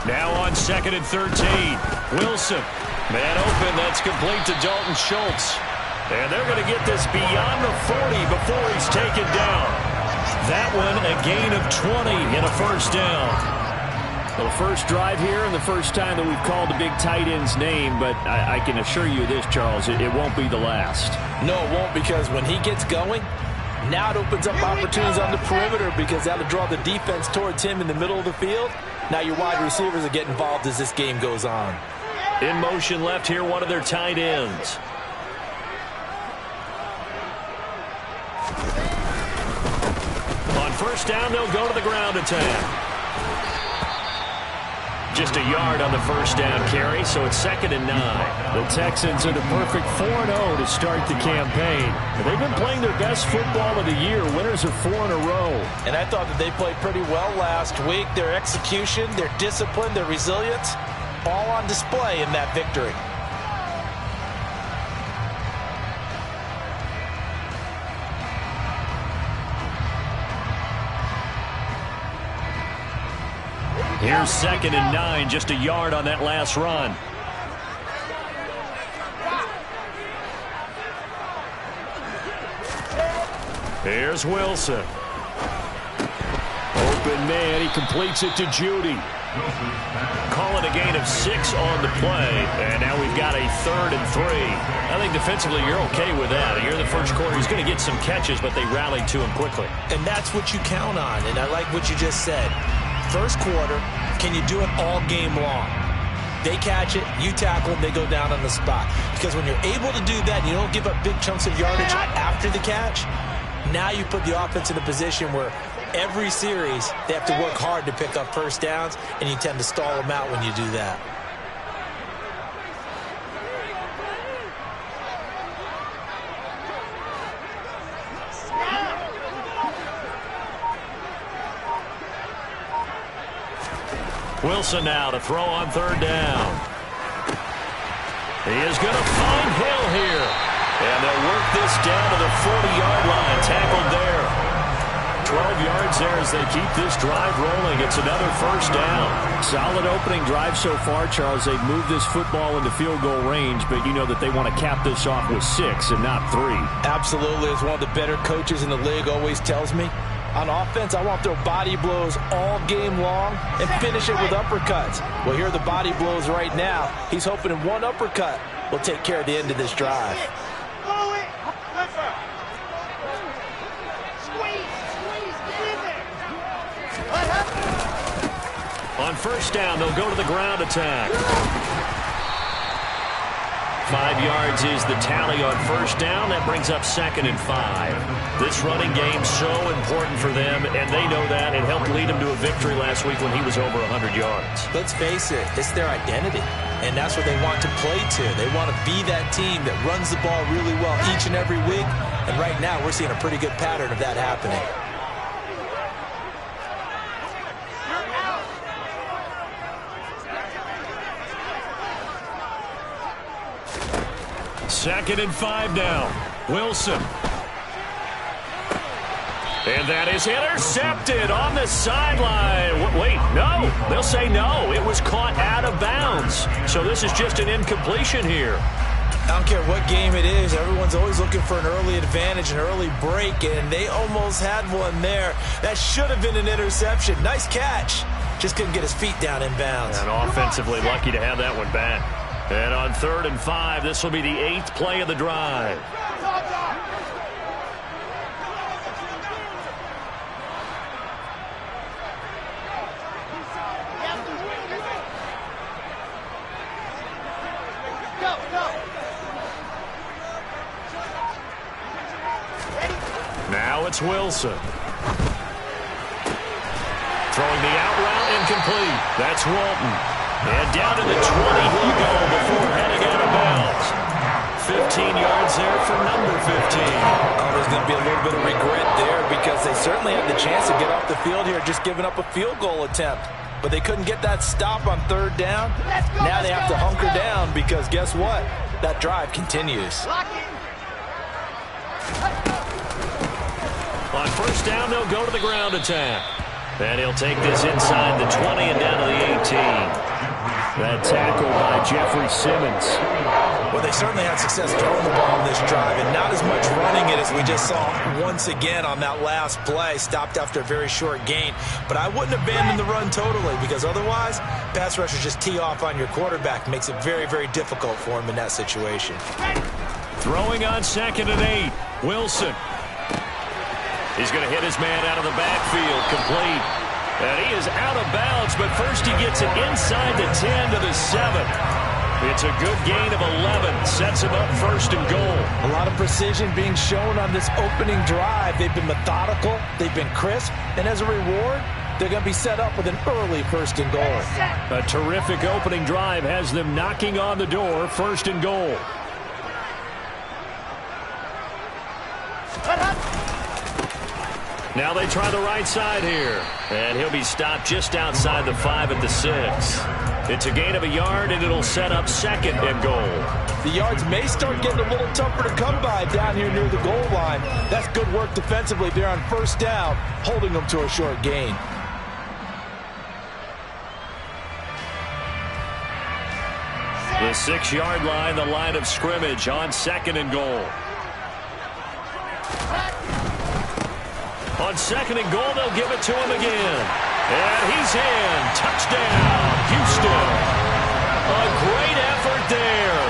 Now on 2nd and 13. Wilson. Man open. That's complete to Dalton Schultz. And they're going to get this beyond the 40 before he's taken down. That one a gain of 20 and a first down. Well, first drive here and the first time that we've called the big tight end's name, but I can assure you this, Charles, it won't be the last. No, it won't, because when he gets going, now it opens up opportunities on the perimeter because that'll draw the defense towards him in the middle of the field. Now your wide receivers will get involved as this game goes on. In motion left here, one of their tight ends. On first down, they'll go to the ground attack. Just a yard on the first down carry, so it's 2nd and 9. The Texans are the perfect 4-0 to start the campaign. They've been playing their best football of the year, winners of 4 in a row. And I thought that they played pretty well last week. Their execution, their discipline, their resilience, all on display in that victory. Here's 2nd and 9, just a yard on that last run. Here's Wilson. Open man, he completes it to Judy. Call it a gain of 6 on the play, and now we've got a 3rd and 3. I think defensively you're okay with that. Here in the first quarter, he's going to get some catches, but they rallied to him quickly. And that's what you count on, and I like what you just said. First quarter, can you do it all game long? They catch it, you tackle them, they go down on the spot. Because when you're able to do that, you don't give up big chunks of yardage after the catch, now you put the offense in a position where every series they have to work hard to pick up first downs, and you tend to stall them out when you do that. Wilson now to throw on 3rd down. He is going to find Hill here. And they'll work this down to the 40-yard line. Tackled there. 12 yards there as they keep this drive rolling. It's another first down. Solid opening drive so far, Charles. They've moved this football into field goal range, but you know that they want to cap this off with 6 and not 3. Absolutely. As one of the better coaches in the league always tells me, on offense, I want to throw body blows all game long and finish it with uppercuts. Well, here are the body blows right now. He's hoping in one uppercut will take care of the end of this drive. On first down, they'll go to the ground attack. 5 yards is the tally on first down. That brings up 2nd and 5. This running game so important for them, and they know that. It helped lead them to a victory last week when he was over 100 yards. Let's face it, it's their identity, and that's what they want to play to. They want to be that team that runs the ball really well each and every week, and right now we're seeing a pretty good pattern of that happening. Second and 5 now. Wilson. And that is intercepted on the sideline. Wait, no. They'll say no. It was caught out of bounds. So this is just an incompletion here. I don't care what game it is. Everyone's always looking for an early advantage, an early break, and they almost had one there. That should have been an interception. Nice catch. Just couldn't get his feet down in bounds. And offensively lucky to have that one back. And on 3rd and 5, this will be the 8th play of the drive. Now it's Wilson. Throwing the out route incomplete. That's Walton. And down to the 20 he'll go before heading out of bounds. 15 yards there for number 15. Oh, there's going to be a little bit of regret there because they certainly had the chance to get off the field here, just giving up a field goal attempt. But they couldn't get that stop on 3rd down. Now they have to hunker down because guess what? That drive continues. On first down, they'll go to the ground attack. And he'll take this inside the 20 and down to the 18. That tackle by Jeffrey Simmons. Well, they certainly had success throwing the ball in this drive, and not as much running it as we just saw once again on that last play. Stopped after a very short gain. But I wouldn't abandon the run totally, because otherwise, pass rushers just tee off on your quarterback. Makes it very, very difficult for him in that situation. Throwing on 2nd and 8. Wilson. He's going to hit his man out of the backfield. Complete. And he is out of bounds, but first he gets it inside the 10 to the 7. It's a good gain of 11. Sets him up 1st and goal. A lot of precision being shown on this opening drive. They've been methodical. They've been crisp. And as a reward, they're going to be set up with an early 1st and goal. A terrific opening drive has them knocking on the door. 1st and goal. Now they try the right side here. And he'll be stopped just outside the 5 at the 6. It's a gain of a yard, and it'll set up 2nd and goal. The yards may start getting a little tougher to come by down here near the goal line. That's good work defensively there on 1st down, holding them to a short gain. The 6-yard line, the line of scrimmage on 2nd and goal. On 2nd and goal, they'll give it to him again. And he's in. Touchdown, Houston. A great effort there.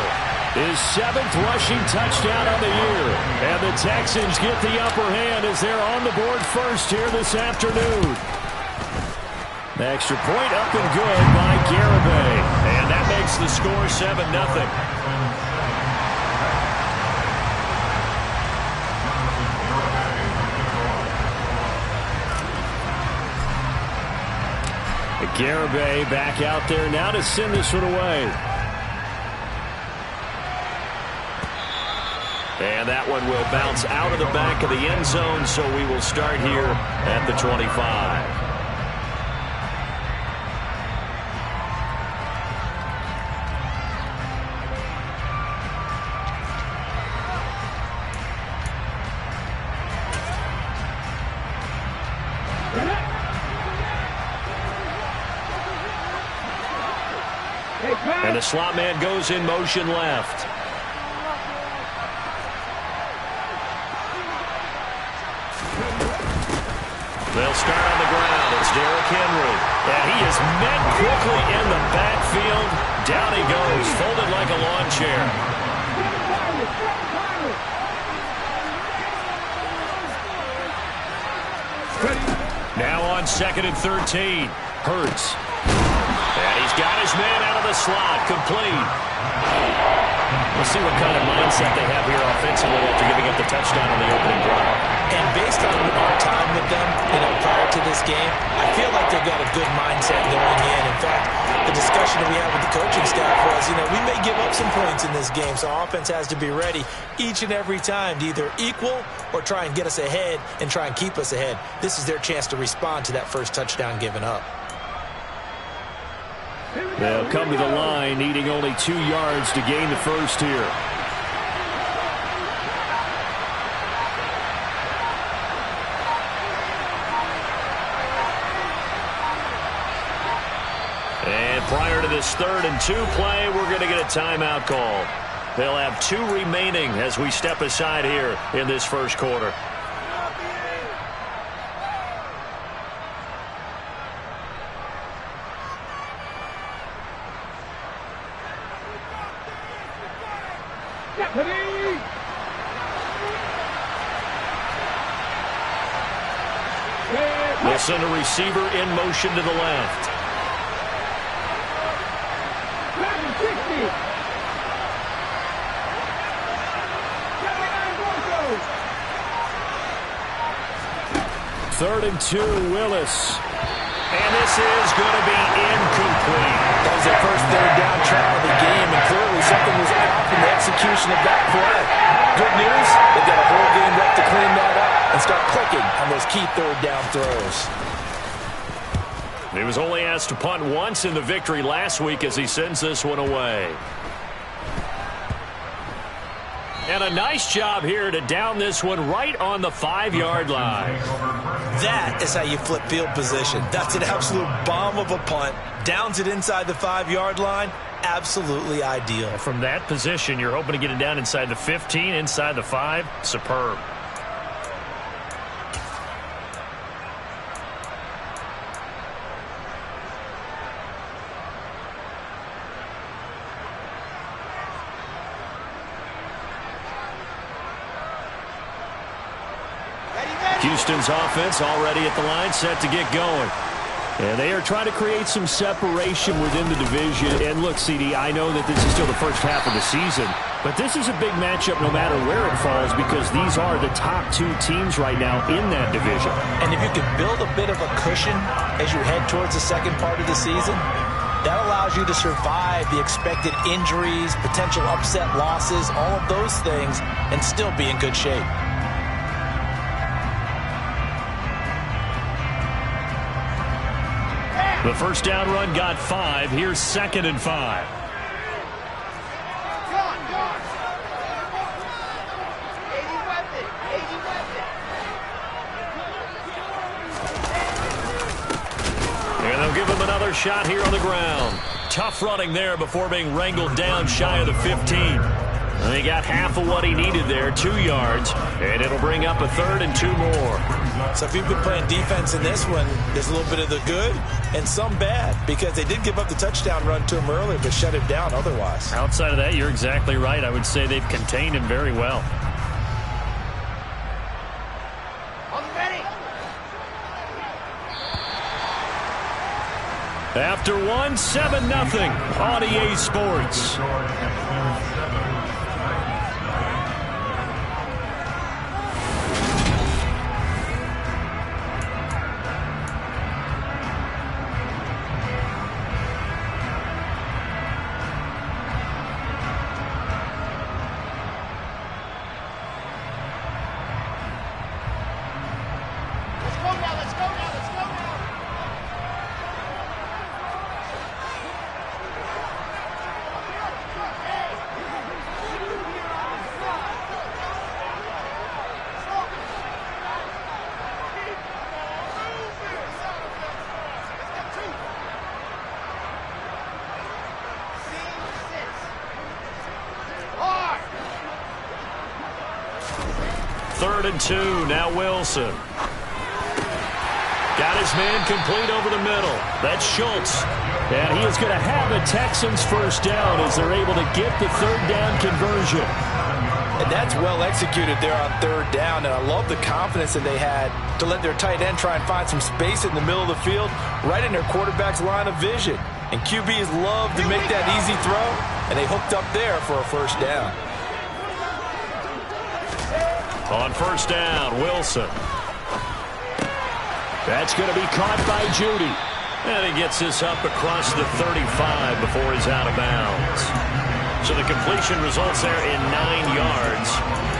His 7th rushing touchdown on the year. And the Texans get the upper hand as they're on the board first here this afternoon. The extra point up and good by Garibay. And that makes the score 7-0. Garibay back out there now to send this one away. And that one will bounce out of the back of the end zone, so we will start here at the 25. And the slot man goes in motion left. They'll start on the ground. It's Derrick Henry. And he is met quickly in the backfield. Down he goes, folded like a lawn chair. Now on 2nd and 13. Hurts. And he's got his man out of the slot. Complete. We'll see what kind of mindset they have here offensively after giving up the touchdown on the opening drive. And based on our time with them, prior to this game, I feel like they've got a good mindset going in. In fact, the discussion that we had with the coaching staff was, we may give up some points in this game, so our offense has to be ready each and every time to either equal or try and get us ahead and try and keep us ahead. This is their chance to respond to that first touchdown given up. They'll come to the line, needing only 2 yards to gain the first here. And prior to this 3rd and 2 play, we're going to get a timeout call. They'll have 2 remaining as we step aside here in this first quarter. They'll send a receiver in motion to the left. Third and 2, Willis. And this is going to be incomplete. That was their first 3rd down try of the game, and clearly something was off in the execution of that play. Good news, they've got a whole game left to clean that up and start clicking on those key 3rd down throws. He was only asked to punt once in the victory last week as he sends this one away. And a nice job here to down this one right on the 5-yard line. That is how you flip field position. That's an absolute bomb of a punt. Downs it inside the 5-yard line. Absolutely ideal. From that position, you're hoping to get it down inside the 15, inside the 5. Superb. Houston's offense already at the line, set to get going. And they are trying to create some separation within the division. And look, CD, I know that this is still the first half of the season, but this is a big matchup no matter where it falls because these are the top 2 teams right now in that division. And if you can build a bit of a cushion as you head towards the second part of the season, that allows you to survive the expected injuries, potential upset losses, all of those things, and still be in good shape. The first down run got 5. Here's 2nd and 5. And they'll give him another shot here on the ground. Tough running there before being wrangled down shy of the 15. And he got half of what he needed there, 2 yards, and it'll bring up a 3rd and 2 more. So if you've been playing defense in this one, there's a little bit of the good and some bad because they did give up the touchdown run to him earlier but shut him down otherwise. Outside of that, you're exactly right. I would say they've contained him very well. After 1, 7-0 on EA Sports. Third and 2, now Wilson. Got his man complete over the middle. That's Schultz. And he is going to have a Texans first down as they're able to get the 3rd down conversion. And that's well executed there on 3rd down. And I love the confidence that they had to let their tight end try and find some space in the middle of the field, right in their quarterback's line of vision. And QBs love to make that easy throw, and they hooked up there for a first down. On first down, Wilson. That's going to be caught by Judy. And he gets this up across the 35 before he's out of bounds. So the completion results there in 9 yards.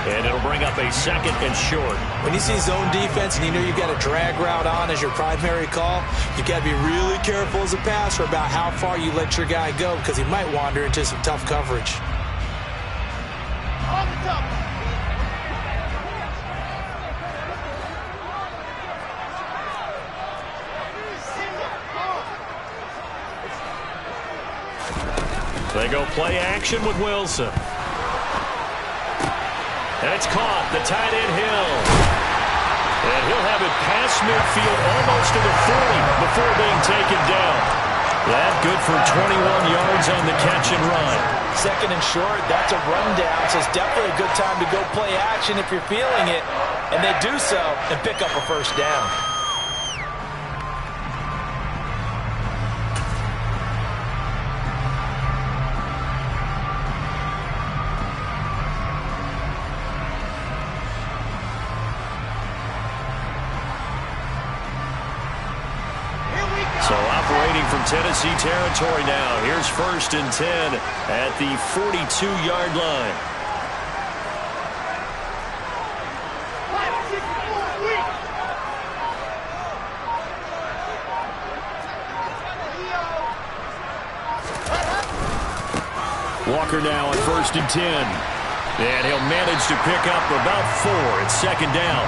And it'll bring up a 2nd and short. When you see zone defense and you know you've got a drag route on as your primary call, you've got to be really careful as a passer about how far you let your guy go because he might wander into some tough coverage. On the top. They go play action with Wilson. And it's caught. The tight end Hill. And he'll have it past midfield almost to the 40 before being taken down. That good for 21 yards on the catch and run. 2nd and short, that's a rundown, so it's definitely a good time to go play action if you're feeling it. And they do so and pick up a first down. From Tennessee territory now. Here's 1st and 10 at the 42-yard line. Walker now at 1st and 10. And he'll manage to pick up about 4. It's second down.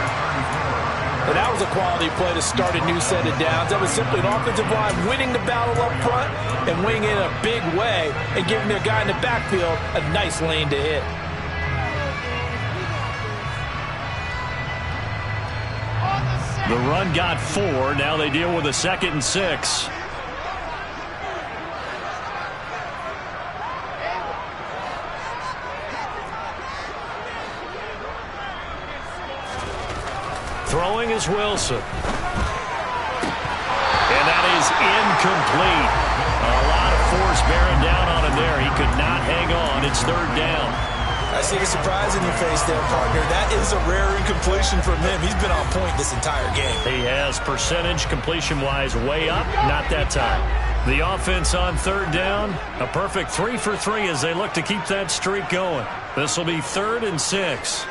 And that was a quality play to start a new set of downs. That was simply an offensive line winning the battle up front and winning it in a big way and giving their guy in the backfield a nice lane to hit. The run got 4. Now they deal with a 2nd and 6. Throwing is Wilson. And that is incomplete. A lot of force bearing down on him there. He could not hang on. It's 3rd down. I see the surprise in your face there, partner. That is a rare incompletion from him. He's been on point this entire game. He has percentage completion-wise way up. Not that time. The offense on 3rd down. A perfect 3 for 3 as they look to keep that streak going. This will be 3rd and 6.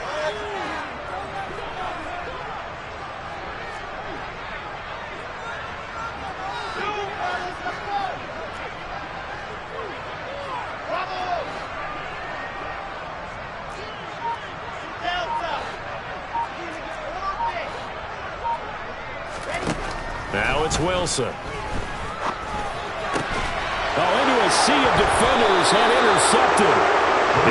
Now it's Wilson. Into a sea of defenders and intercepted.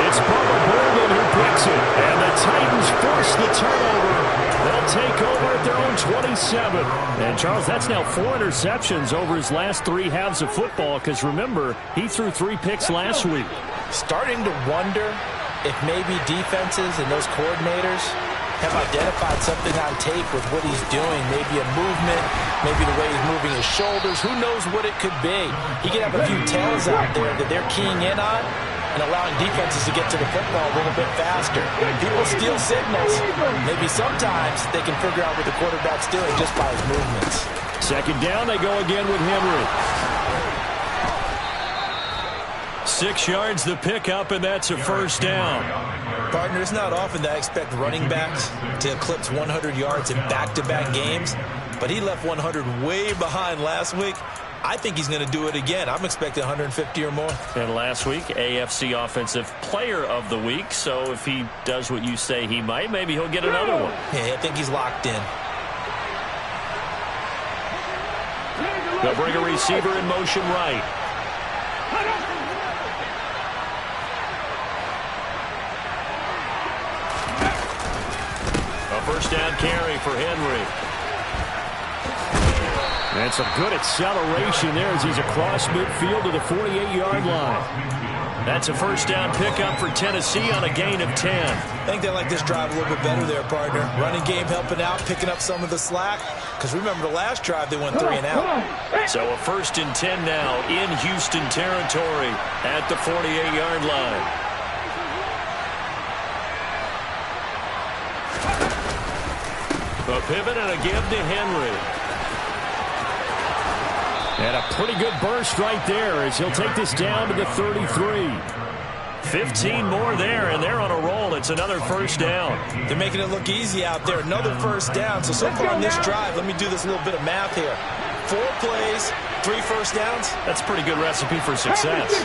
It's Bubba Bolden who picks it. And the Titans force the turnover. They'll take over at their own 27. And, Charles, that's now 4 interceptions over his last 3 halves of football because, remember, he threw 3 picks last week. Starting to wonder if maybe defenses and those coordinators have identified something on tape with what he's doing. Maybe a movement, maybe the way he's moving his shoulders. Who knows what it could be? He could have a few tells out there that they're keying in on and allowing defenses to get to the football a little bit faster. People steal signals. Maybe sometimes they can figure out what the quarterback's doing just by his movements. 2nd down, they go again with Henry. 6 yards the pickup, and that's a 1st down. Partner, it's not often that I expect running backs to eclipse 100 yards in back-to-back games, but he left 100 way behind last week. I think he's going to do it again. I'm expecting 150 or more. And last week, AFC Offensive Player of the Week. So if he does what you say he might, maybe he'll get another one. Yeah, I think he's locked in. They'll bring a receiver in motion right. A 1st down carry for Henry. And some good acceleration there as he's across midfield to the 48-yard line. That's a 1st down pickup for Tennessee on a gain of 10. I think they like this drive a little bit better there, partner. Running game helping out, picking up some of the slack. Because remember the last drive, they went 3 and out. So a 1st and 10 now in Houston territory at the 48-yard line. A pivot and a give to Henry. And a pretty good burst right there as he'll take this down to the 33. 15 more there, and they're on a roll. It's another 1st down. They're making it look easy out there. Another 1st down. So far on this drive, let me do this little bit of math here. 4 plays, 3 1st downs. That's a pretty good recipe for success.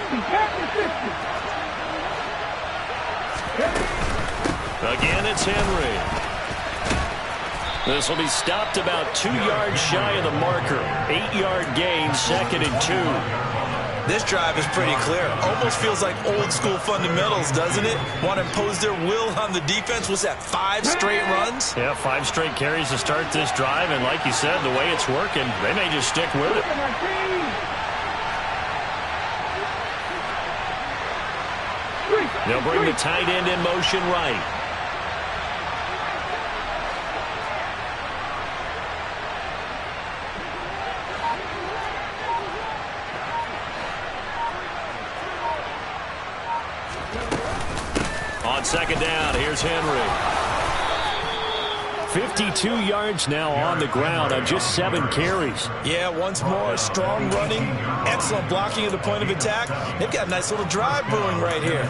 Again, it's Henry. This will be stopped about 2 yards shy of the marker. 8-yard gain, 2nd and 2. This drive is pretty clear. Almost feels like old school fundamentals, doesn't it? Want to impose their will on the defense. Was that 5 straight runs? Yeah, 5 straight carries to start this drive. And like you said, the way it's working, they may just stick with it. They'll bring the tight end in motion right. On 2nd down, here's Henry. 52 yards now on the ground on just 7 carries. Yeah, once more, strong running, excellent blocking at the point of attack. They've got a nice little drive brewing right here.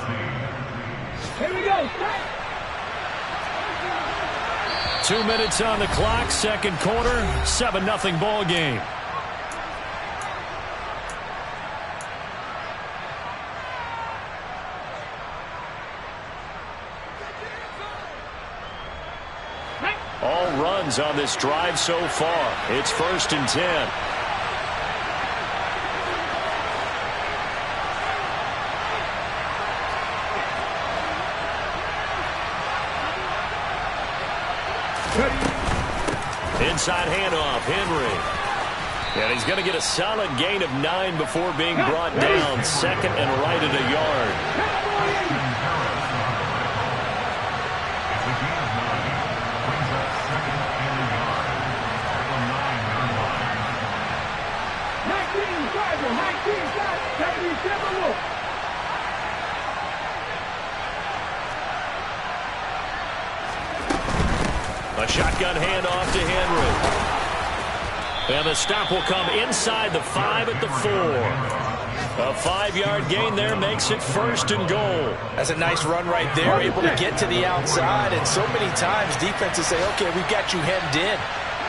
Here we go. 2 minutes on the clock, 2nd quarter, 7-0 ball game. runs on this drive so far. It's 1st and 10. Inside handoff, Henry. And he's going to get a solid gain of 9 before being brought down. 2nd and right at a yard. A shotgun handoff to Henry. And the stop will come inside the 5 at the 4. A 5-yard gain there makes it 1st and goal. That's a nice run right there, able to get to the outside. And so many times defenses say, okay, we've got you hemmed in.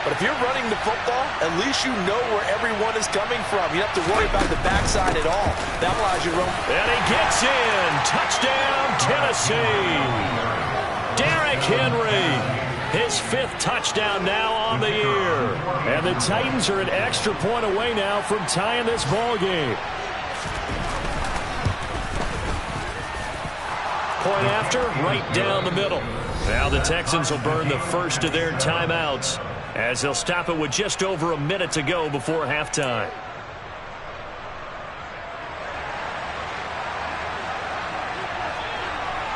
But if you're running the football, at least you know where everyone is coming from. You don't have to worry about the backside at all. That allows you to run. And he gets in. Touchdown, Tennessee. Derrick Henry. His 5th touchdown now on the year. And the Titans are an extra point away now from tying this ball game. Point after, right down the middle. Now the Texans will burn the first of their timeouts as they'll stop it with just over a minute to go before halftime.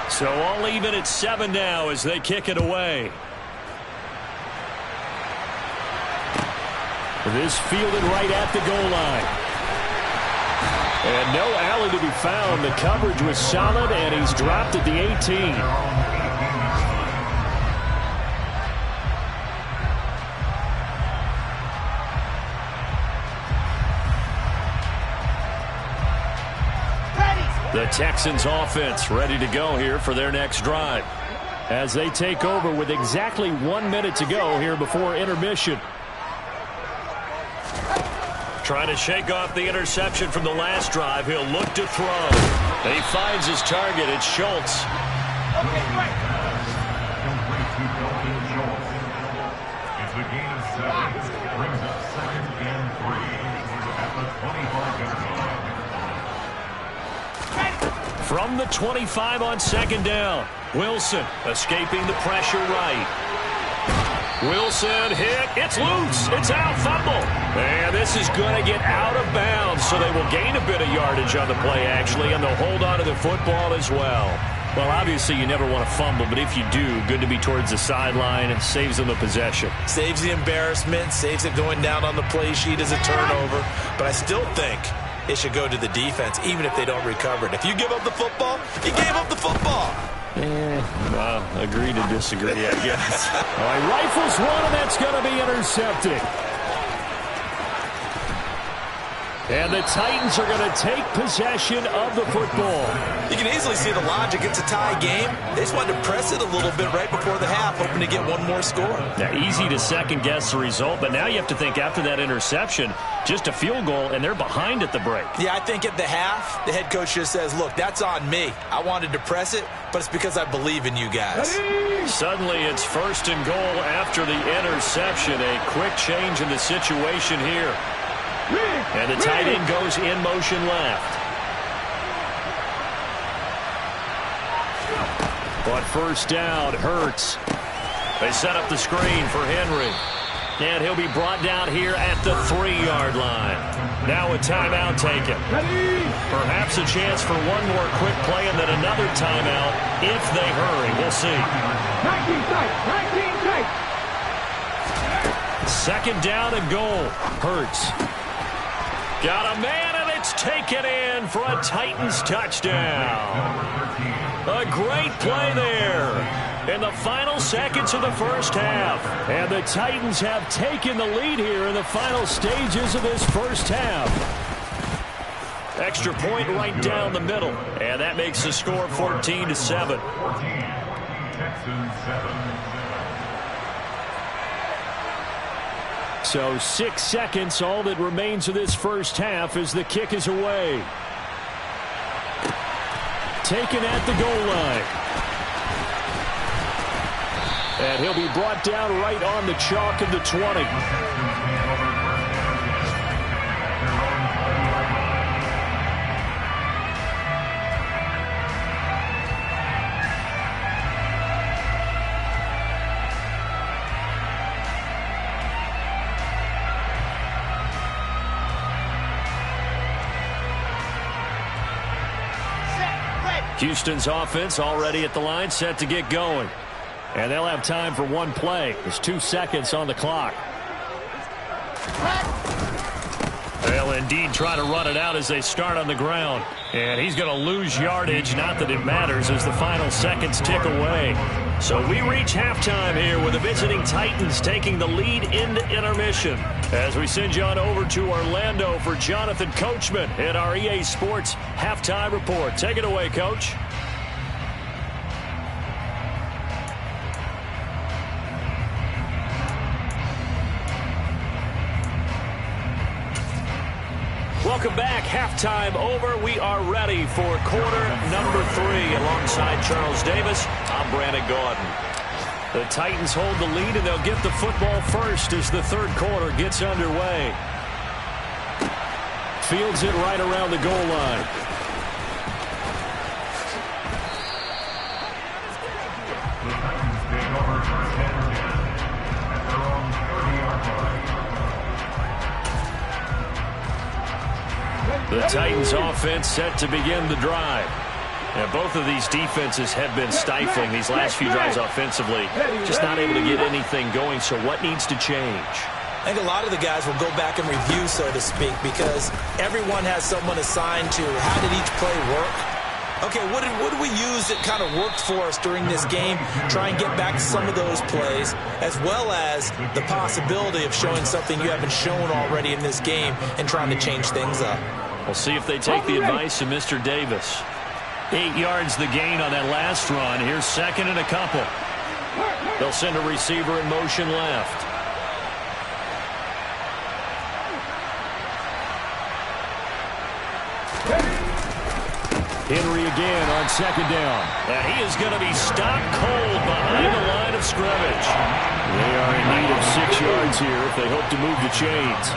So all even at 7 now as they kick it away. This fielded right at the goal line. And no alley to be found. The coverage was solid, and he's dropped at the 18. The Texans offense ready to go here for their next drive as they take over with exactly 1 minute to go here before intermission. Trying to shake off the interception from the last drive. He'll look to throw. And he finds his target. It's Schultz. It's a gain of 7. Brings up 2nd and 3 at the 25-yard line. From the 25 on 2nd down. Wilson escaping the pressure right. Wilson hit. It's loose. It's out. Fumble. And this is going to get out of bounds, so they will gain a bit of yardage on the play, actually, and they'll hold on to the football as well. Well, obviously, you never want to fumble, but if you do, good to be towards the sideline. It saves them a possession. Saves the embarrassment, saves it going down on the play sheet as a turnover. But I still think it should go to the defense, even if they don't recover it. If you give up the football, you gave up the football. Agree to disagree, I guess. All right, rifles one, and that's going to be intercepted. And the Titans are going to take possession of the football. You can easily see the logic. It's a tie game. They just wanted to press it a little bit right before the half, hoping to get one more score. Now, easy to second-guess the result, but now you have to think after that interception, just a field goal, and they're behind at the break. Yeah, I think at the half, the head coach just says, look, that's on me. I wanted to press it, but it's because I believe in you guys. Suddenly, it's 1st and goal after the interception. A quick change in the situation here. And the tight end goes in motion left. But 1st down, Hurts. They set up the screen for Henry. And he'll be brought down here at the 3-yard line. Now a timeout taken. Perhaps a chance for one more quick play and then another timeout if they hurry. We'll see. 2nd down and goal. Hurts. Got a man, and it's taken in for a Titans touchdown. A great play there in the final seconds of the first half. And the Titans have taken the lead here in the final stages of this first half. Extra point right down the middle. And that makes the score 14-7. 14, Texans 7. So 6 seconds, all that remains of this first half as the kick is away. Taken at the goal line. And he'll be brought down right on the chalk of the 20. Houston's offense already at the line, set to get going. And they'll have time for one play. There's 2 seconds on the clock. They'll indeed try to run it out as they start on the ground. And he's going to lose yardage. Not that it matters as the final seconds tick away. So we reach halftime here with the visiting Titans taking the lead into intermission. As we send you on over to Orlando for Jonathan Coachman at our EA Sports Halftime Report. Take it away, Coach. Welcome back. Halftime over. We are ready for quarter number 3 alongside Charles Davis. I'm Brandon Gaudin. The Titans hold the lead, and they'll get the football first as the third quarter gets underway. Fields it right around the goal line. The Titans take over first and 10 at their own 30-yard line. The Titans offense set to begin the drive. And both of these defenses have been stifling these last few drives offensively. Just not able to get anything going, so what needs to change? I think a lot of the guys will go back and review, so to speak, because everyone has someone assigned to how did each play work. Okay, what did we use that kind of worked for us during this game? Try and get back to some of those plays, as well as the possibility of showing something you haven't shown already in this game and trying to change things up. We'll see if they take the advice of Mr. Davis. 8 yards the gain on that last run. Here's second and a couple. They'll send a receiver in motion left. Henry again on second down. And he is going to be stopped cold behind the line of scrimmage. They are in need of 6 yards here if they hope to move the chains.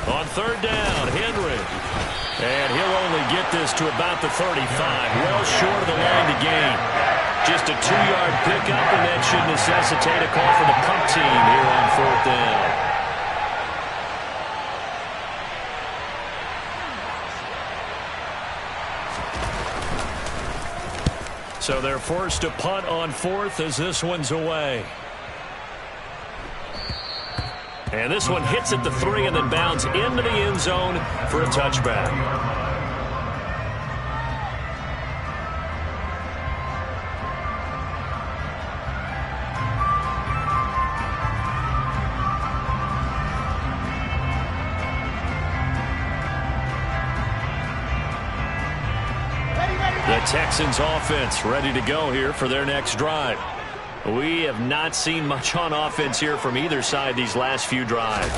On third down, Henry. And he'll only get this to about the 35. Well short of the line to gain. Just a 2-yard pickup, and that should necessitate a call for the punt team here on fourth down. So they're forced to punt on fourth as this one's away. And this one hits at the 3 and then bounds into the end zone for a touchback. The Texans offense ready to go here for their next drive. We have not seen much on offense here from either side these last few drives.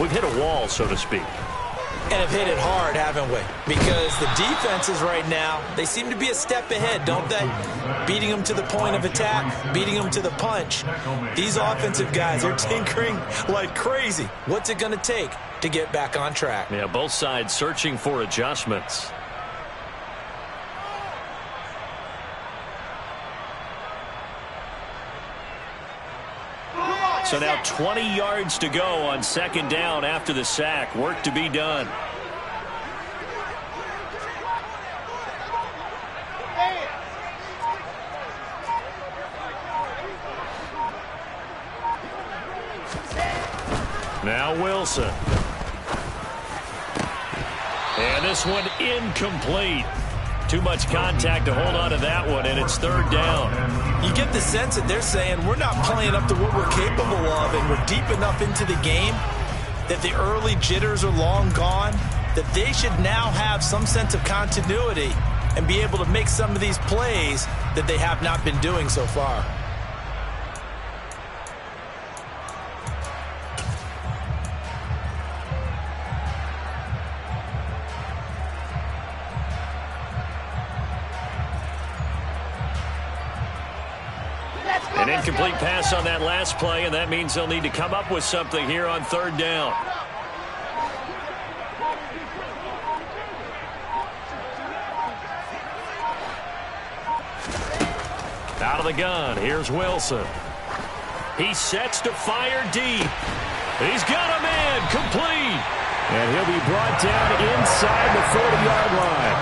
We've hit a wall, so to speak. And have hit it hard, haven't we? Because the defenses right now, they seem to be a step ahead, don't they? Beating them to the point of attack, beating them to the punch. These offensive guys are tinkering like crazy. What's it going to take to get back on track? Yeah, both sides searching for adjustments. So now 20 yards to go on second down after the sack. Work to be done. Now Wilson. And this one incomplete. Too much contact to hold on to that one, and it's third down. You get the sense that they're saying we're not playing up to what we're capable of, and we're deep enough into the game that the early jitters are long gone, that they should now have some sense of continuity and be able to make some of these plays that they have not been doing so far. An incomplete pass on that last play, and that means they'll need to come up with something here on third down. Out of the gun, here's Wilson. He sets to fire deep. He's got a man, complete. And he'll be brought down inside the 40-yard line.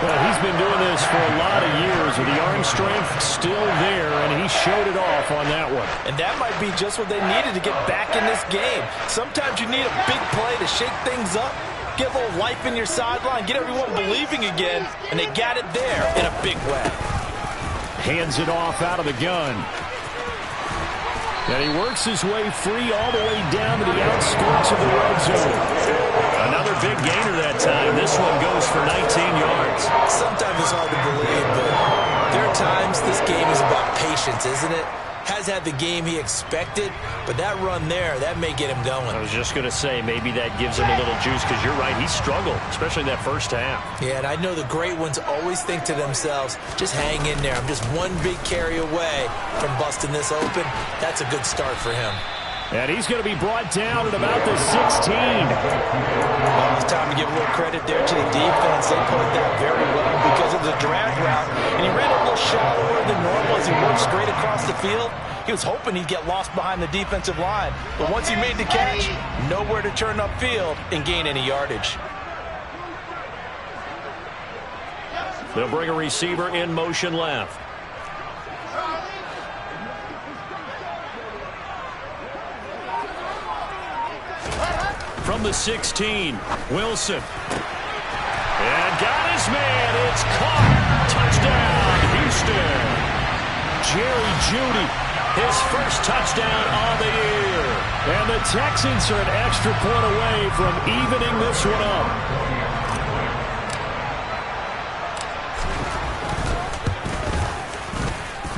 Well, he's been doing this for a lot of years with the arm strength still there, and he showed it off on that one. And that might be just what they needed to get back in this game. Sometimes you need a big play to shake things up, get a little life in your sideline, get everyone believing again, and they got it there in a big way. Hands it off out of the gun. And he works his way free all the way down to the outskirts of the red zone. Another big gainer that time. This one goes for 19 yards. Sometimes it's hard to believe, but there are times this game is about patience, isn't it? Has had the game he expected, but that run there, that may get him going. I was just going to say, maybe that gives him a little juice, because you're right, he struggled, especially that first half. Yeah, and I know the great ones always think to themselves, just hang in there. I'm just one big carry away from busting this open. That's a good start for him. And he's going to be brought down at about the 16. Well, it's time to give a little credit there to the defense. They played that very well because of the drag route. And he ran a little shallower than normal as he worked straight across the field. He was hoping he'd get lost behind the defensive line. But once he made the catch, nowhere to turn upfield and gain any yardage. They'll bring a receiver in motion left. From the 16, Wilson. And got his man. It's caught. Touchdown, Houston. Jerry Jeudy, his first touchdown on the year. And the Texans are an extra point away from evening this one up.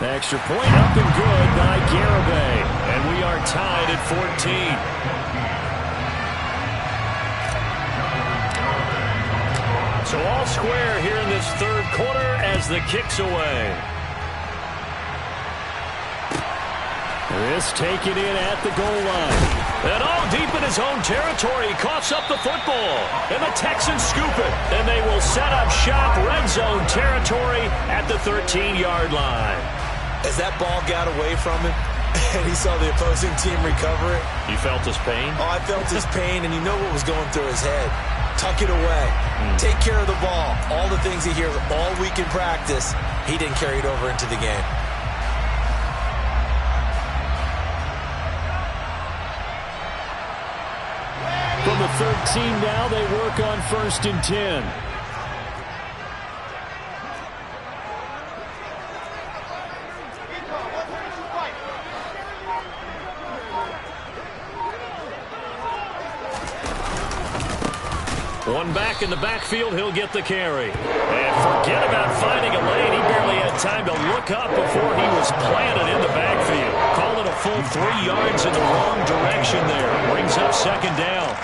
The extra point up and good by Garibay. And we are tied at 14. So all square here in this third quarter as the kick's away. This taken in at the goal line. And all deep in his own territory, he coughs up the football. And the Texans scoop it. And they will set up shop, red zone territory at the 13-yard line. As that ball got away from him, and he saw the opposing team recover it. You felt his pain? Oh, I felt his pain, and you know what was going through his head. Tuck it away. Take care of the ball. All the things he hears all week in practice, he didn't carry it over into the game. From the 13 now, they work on 1st and 10. One back in the backfield, he'll get the carry. And forget about finding a lane. He barely had time to look up before he was planted in the backfield. Call it a full 3 yards in the wrong direction there. Brings up second down.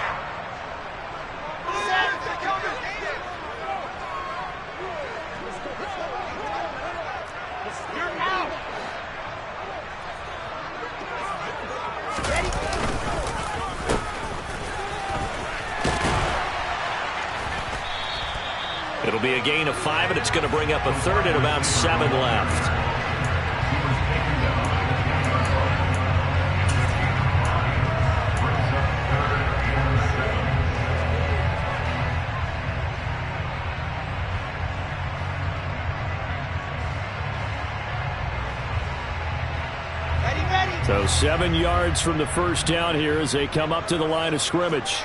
It'll be a gain of 5, and it's going to bring up a third and about 7 left. So 7 yards from the first down here as they come up to the line of scrimmage.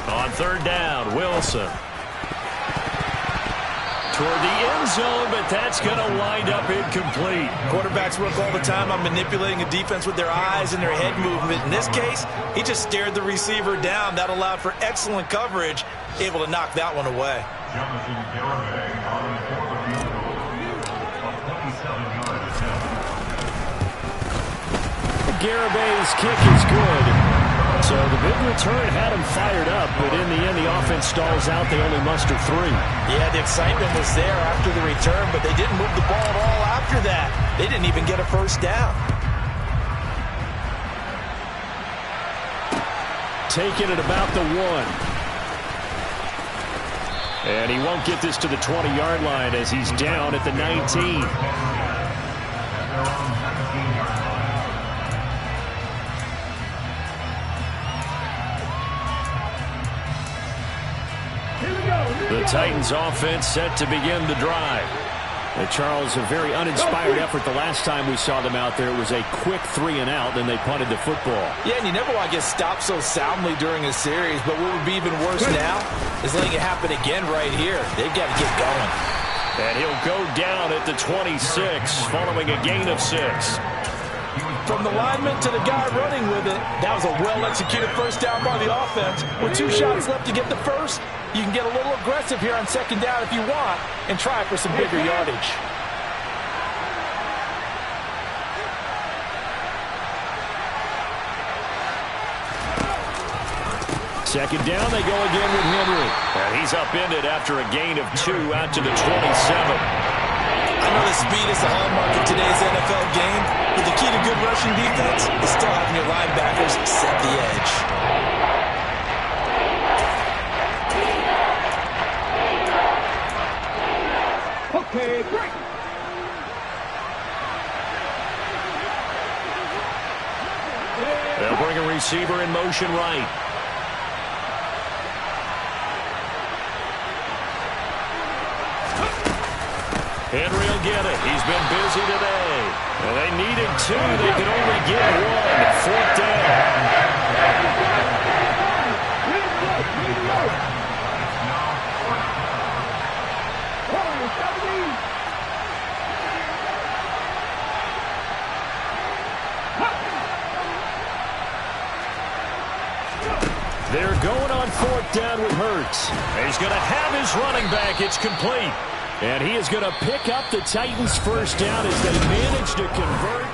On third down, Wilson. toward the end zone, but that's going to wind up incomplete. Quarterbacks work all the time on manipulating a defense with their eyes and their head movement. In this case, he just stared the receiver down. That allowed for excellent coverage, able to knock that one away. Jonathan Garibay on for the field goal of 27 yards. Garabay's kick is good. So the big return had him fired up, but in the end, the offense stalls out. They only muster 3. Yeah, the excitement was there after the return, but they didn't move the ball at all after that. They didn't even get a first down. Taking it about the 1. And he won't get this to the 20-yard line as he's down at the 19. The Titans offense set to begin the drive. Charles, a very uninspired effort the last time we saw them out there. It was a quick 3 and out, then they punted the football. Yeah, and you never want to get stopped so soundly during a series, but what would be even worse now is letting it happen again right here. They've got to get going. And he'll go down at the 26, following a gain of 6. From the lineman to the guy running with it, that was a well-executed first down by the offense. With 2 shots left to get the first, you can get a little aggressive here on second down if you want and try for some bigger yardage. Second down, they go again with Henry. And he's upended after a gain of 2 out to the 27. I know the speed is the hallmark of today's NFL game, but the key to good rushing defense is still having your linebackers set the edge. Okay, great. They'll bring a receiver in motion right. Henry will get it. He's been busy today. And they needed 2. They could only get 1. 4th down. They're going on 4th down with Hurts. He's going to have his running back. It's complete. And he is going to pick up the Titans' first down as they manage to convert.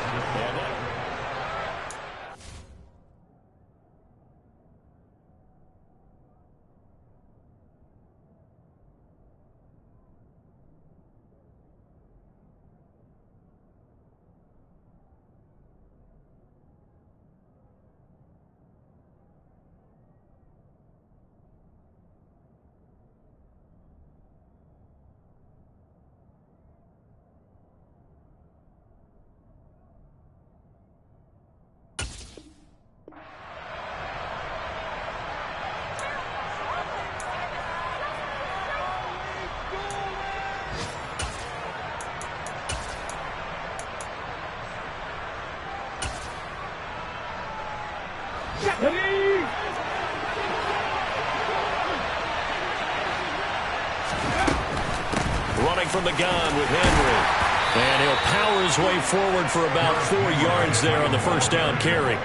Running from the gun with Henry. And he'll power his way forward for about 4 yards there on the first down carry.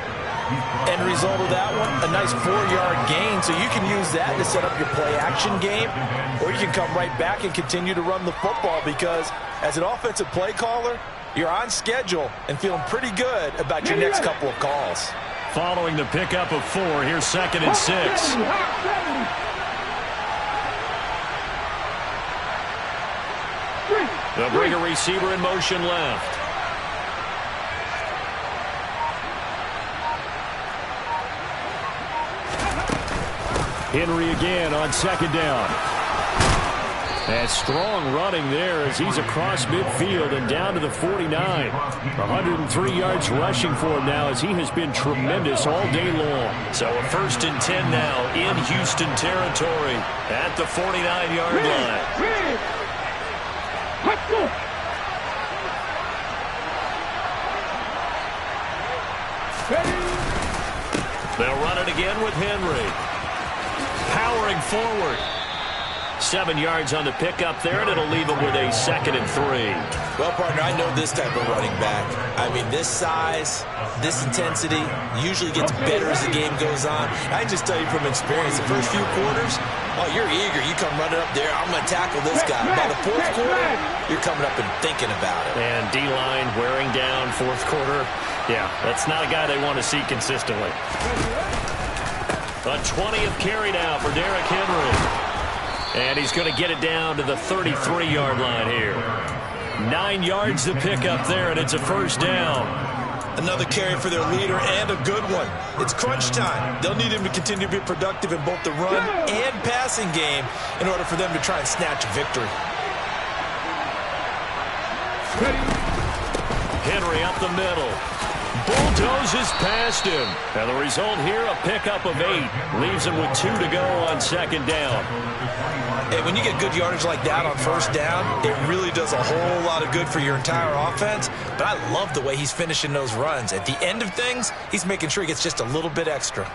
End result of that one, a nice 4-yard gain. So you can use that to set up your play-action game, or you can come right back and continue to run the football because as an offensive play caller, you're on schedule and feeling pretty good about your next couple of calls. Following the pickup of 4, here's 2nd and 6. They'll bring a receiver in motion left. Henry again on 2nd down. And strong running there as he's across midfield and down to the 49. 103 yards rushing for him now as he has been tremendous all day long. So a 1st and 10 now in Houston territory at the 49-yard line. They'll run it again with Henry. Powering forward. 7 yards on the pickup there, and it'll leave him with a 2nd and 3. Well, partner, I know this type of running back. I mean, this size, this intensity usually gets better as the game goes on. I just tell you from experience, the first few quarters, oh, you're eager. You come running up there, I'm going to tackle this guy. By the fourth quarter, you're coming up and thinking about it. And D-line wearing down fourth quarter. Yeah, that's not a guy they want to see consistently. A 20th carry now for Derrick Henry. And he's going to get it down to the 33-yard line here. 9 yards to pick up there, and it's a first down. Another carry for their leader, and a good one. It's crunch time. They'll need him to continue to be productive in both the run and passing game in order for them to try and snatch a victory. Henry up the middle. Bulldozes past him. And the result here, a pickup of 8. Leaves him with 2 to go on 2nd down. Hey, when you get good yardage like that on first down, it really does a whole lot of good for your entire offense. But I love the way he's finishing those runs. At the end of things, he's making sure he gets just a little bit extra.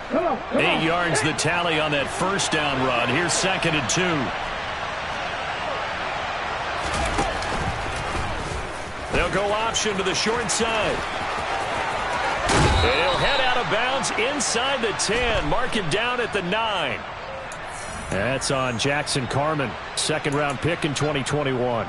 Hello. 8 yards the tally on that first down run. Here's 2nd and 2. They'll go option to the short side. He'll head out of bounds inside the 10. Mark him down at the 9. That's on Jackson Carman, 2nd-round pick in 2021.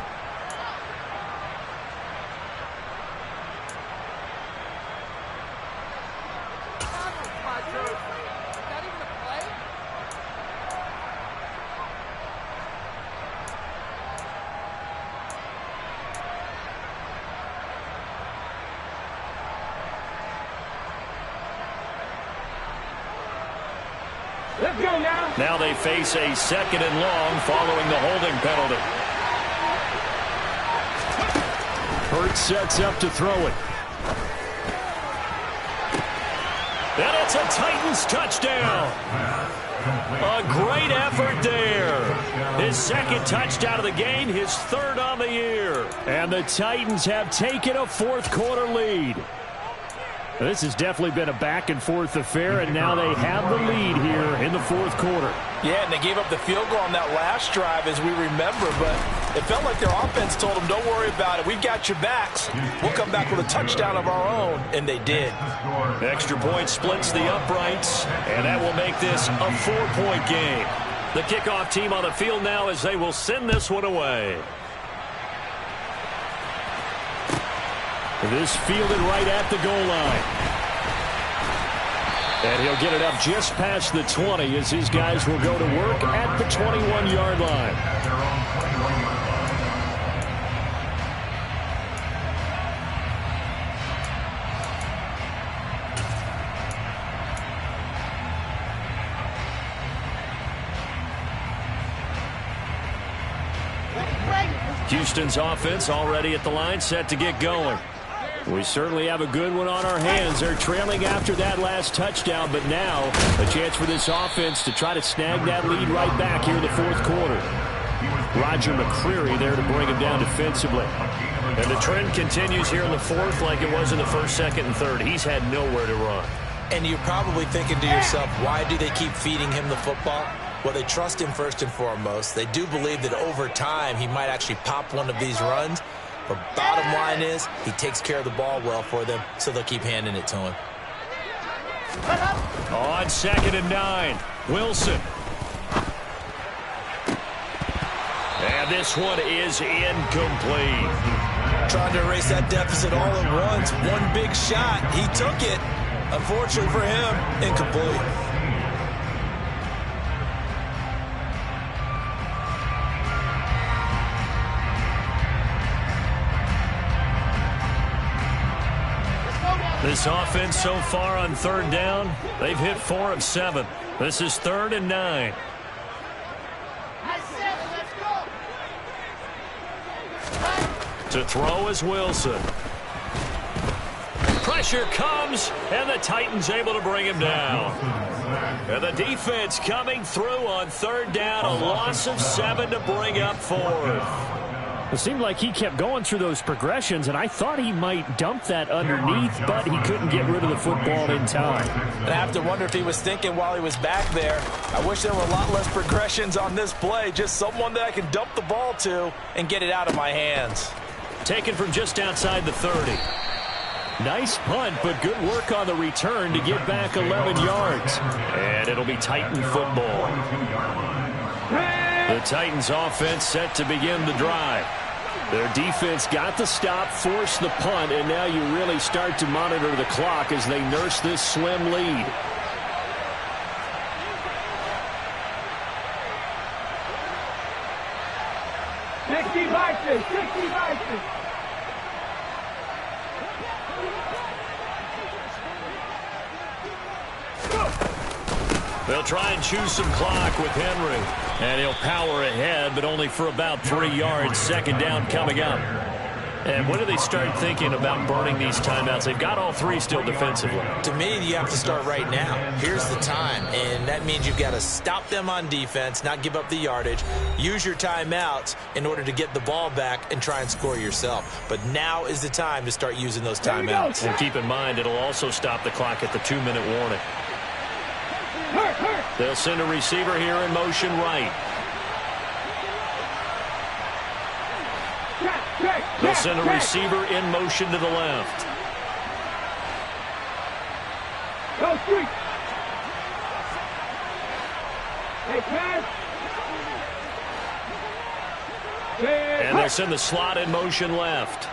Let's go now. Now they face a 2nd and long following the holding penalty. Hurts sets up to throw it. And it's a Titans touchdown. A great effort there. His 2nd touchdown of the game, his 3rd on the year. And the Titans have taken a fourth quarter lead. This has definitely been a back-and-forth affair, and now they have the lead here in the fourth quarter. Yeah, and they gave up the field goal on that last drive, as we remember, but it felt like their offense told them, don't worry about it. We've got your backs. We'll come back with a touchdown of our own, and they did. Extra point splits the uprights, and that will make this a 4-point game. The kickoff team on the field now as they will send this one away. This fielded right at the goal line. And he'll get it up just past the 20 as his guys will go to work at the 21-yard line. Houston's offense already at the line, set to get going. We certainly have a good one on our hands. They're trailing after that last touchdown, but now a chance for this offense to try to snag that lead right back here in the fourth quarter. Roger McCreary there to bring him down defensively. And the trend continues here in the fourth like it was in the first, second, and third. He's had nowhere to run. And you're probably thinking to yourself, why do they keep feeding him the football? Well, they trust him first and foremost. They do believe that over time he might actually pop one of these runs. But bottom line is, he takes care of the ball well for them, so they'll keep handing it to him. On 2nd and 9, Wilson. And this one is incomplete. Trying to erase that deficit all at once. One big shot. He took it. Unfortunately for him, incomplete. This offense so far on 3rd down, they've hit 4 of 7. This is 3rd and 9. To throw is Wilson. Pressure comes, and the Titans able to bring him down. And the defense coming through on 3rd down, a loss of 7 to bring up 4th. It seemed like he kept going through those progressions, and I thought he might dump that underneath, but he couldn't get rid of the football in time. And I have to wonder if he was thinking while he was back there, I wish there were a lot less progressions on this play, just someone that I can dump the ball to and get it out of my hands. Taken from just outside the 30. Nice punt, but good work on the return to get back 11 yards. And it'll be Titan football. The Titans offense set to begin the drive. Their defense got the stop, forced the punt, and now you really start to monitor the clock as they nurse this slim lead. They'll try and choose some clock with Henry. And he'll power ahead, but only for about 3 yards. Second down coming up. And when do they start thinking about burning these timeouts? They've got all three still defensively. To me, you have to start right now. Here's the time, and that means you've got to stop them on defense, not give up the yardage, use your timeouts in order to get the ball back and try and score yourself. But now is the time to start using those timeouts. And keep in mind, it'll also stop the clock at the 2-minute warning. They'll send a receiver here in motion right. They'll send a receiver in motion to the left. Go street. Hey, pass. And they'll send the slot in motion left.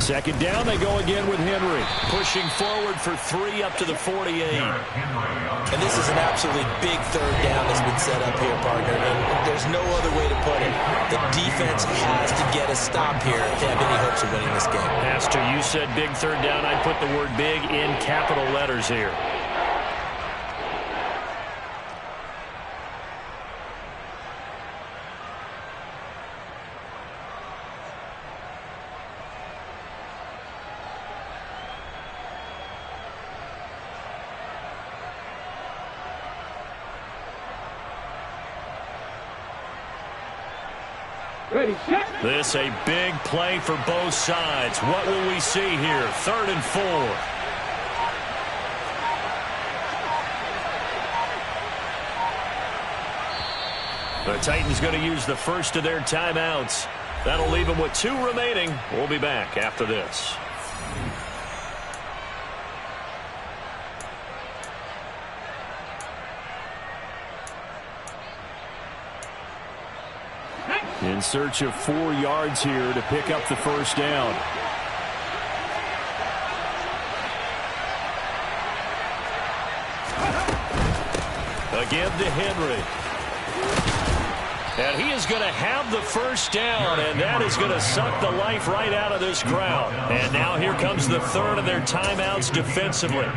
Second down, they go again with Henry. Pushing forward for 3 up to the 48. And this is an absolutely big third down that's been set up here, partner. And there's no other way to put it. The defense has to get a stop here if they have any hopes of winning this game. Pastor, you said big third down. I'd put the word big in capital letters here. Ready, set. This a big play for both sides. What will we see here? 3rd and 4. The Titans going to use the first of their timeouts. That'll leave them with 2 remaining. We'll be back after this. In search of 4 yards here to pick up the first down. Again to Henry. And he is going to have the first down, and that is going to suck the life right out of this crowd. And now here comes the 3rd of their timeouts defensively.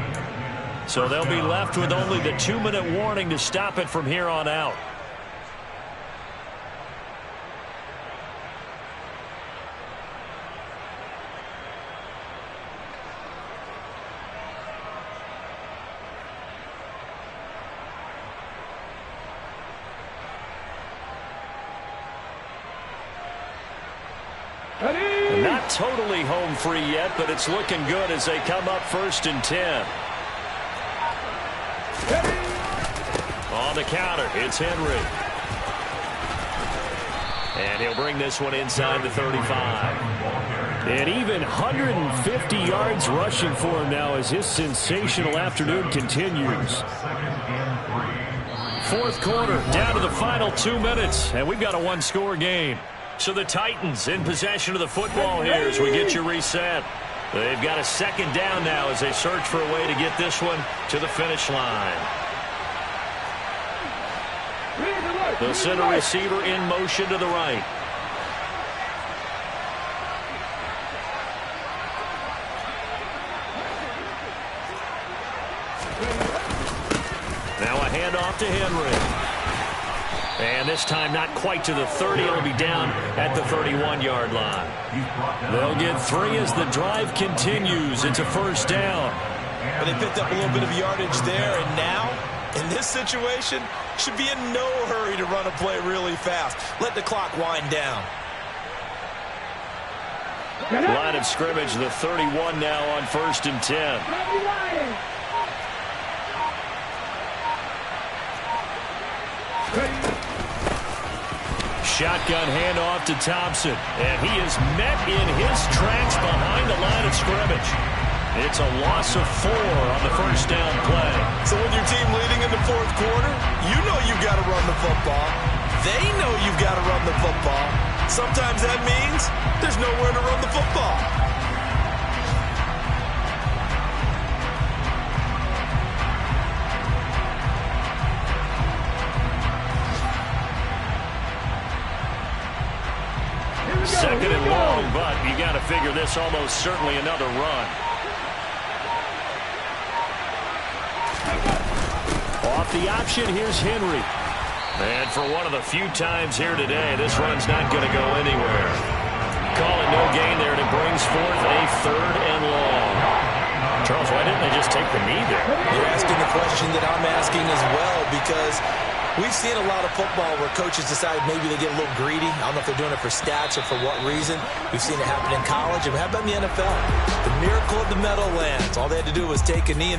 So they'll be left with only the 2-minute warning to stop it from here on out. Not totally home free yet, but it's looking good as they come up 1st and 10. On the counter, it's Henry. And he'll bring this one inside the 35. And even 150 yards rushing for him now as his sensational afternoon continues. 4th quarter, down to the final 2 minutes, and we've got a 1-score game. So the Titans in possession of the football here as we get you reset. They've got a 2nd down now as they search for a way to get this one to the finish line. They'll send a receiver in motion to the right. Now a handoff to Henry. And this time not quite to the 30. It'll be down at the 31-yard line. They'll get 3 as the drive continues. It's a 1st down. But they picked up a little bit of yardage there, and now In this situation, should be in no hurry to run a play really fast. Let the clock wind down. Line of scrimmage, the 31 now on 1st and 10. Shotgun handoff to Thompson, and he is met in his tracks behind the line of scrimmage. It's a loss of 4 on the first down play. So when your team leading in the fourth quarter, you know you've got to run the football. They know you've got to run the football. Sometimes that means there's nowhere to run the football. Second and long, but you got to figure this almost certainly another run. Off the option, here's Henry. And for one of the few times here today, this run's not going to go anywhere. Call it no gain there, and it brings forth a 3rd and long. Charles, why didn't they just take the knee there? You're asking the question that I'm asking as well, because we've seen a lot of football where coaches decide maybe they get a little greedy. I don't know if they're doing it for stats or for what reason. We've seen it happen in college. And how about in the NFL? The miracle of the Meadowlands. All they had to do was take a knee.